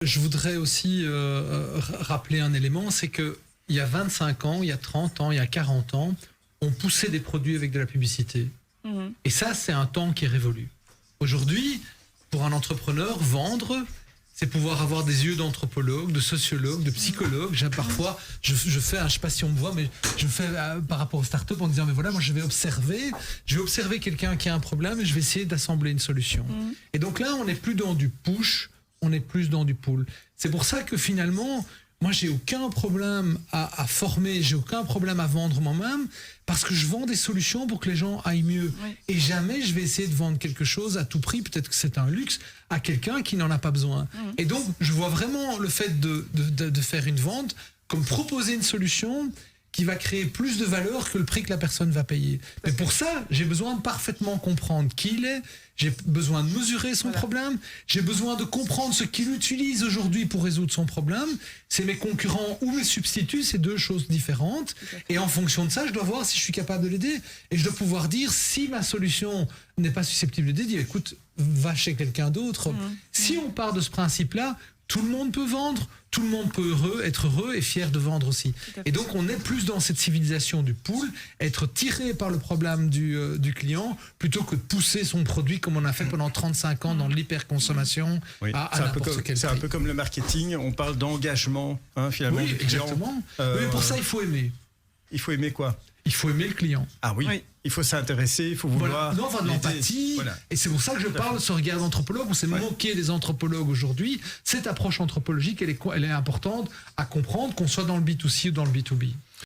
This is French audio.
Je voudrais aussi rappeler un élément, c'est que il y a 25 ans, il y a 30 ans, il y a 40 ans, on poussait des produits avec de la publicité. Et ça, c'est un temps qui est révolu. Aujourd'hui, pour un entrepreneur, vendre, c'est pouvoir avoir des yeux d'anthropologue, de sociologue, de psychologue. Parfois, je fais, je ne sais pas si on me voit, mais je fais par rapport aux startups en disant, mais voilà, moi je vais observer quelqu'un qui a un problème et je vais essayer d'assembler une solution. Et donc là, on n'est plus dans du push, on est plus dans du pull. C'est pour ça que finalement, moi, j'ai aucun problème à former, j'ai aucun problème à vendre moi-même, parce que je vends des solutions pour que les gens aillent mieux. Oui. Et jamais je vais essayer de vendre quelque chose à tout prix, peut-être que c'est un luxe, à quelqu'un qui n'en a pas besoin. Et donc, je vois vraiment le fait de faire une vente comme proposer une solution qui va créer plus de valeur que le prix que la personne va payer. Mais pour ça, j'ai besoin de parfaitement comprendre qui il est, j'ai besoin de mesurer son problème, j'ai besoin de comprendre ce qu'il utilise aujourd'hui pour résoudre son problème. C'est mes concurrents ou mes substituts, c'est deux choses différentes. Et en fonction de ça, je dois voir si je suis capable de l'aider. Et je dois pouvoir dire, si ma solution n'est pas susceptible d'aider, dire, écoute, va chez quelqu'un d'autre. Si on part de ce principe-là, tout le monde peut vendre, tout le monde peut être heureux et fier de vendre aussi. Et donc, on est plus dans cette civilisation du pull, être tiré par le problème du client, plutôt que de pousser son produit comme on a fait pendant 35 ans dans l'hyperconsommation à n'importe quel prix. C'est un peu comme le marketing, on parle d'engagement, finalement. Oui, exactement. Mais pour ça, il faut aimer. Il faut aimer quoi ? Il faut aimer le client. Ah oui. Il faut s'intéresser, il faut vouloir... Non, enfin de l'empathie. Et c'est pour ça que je parle de ce regard d'anthropologue. On s'est moqué des anthropologues aujourd'hui. Cette approche anthropologique, elle est importante à comprendre, qu'on soit dans le B2C ou dans le B2B.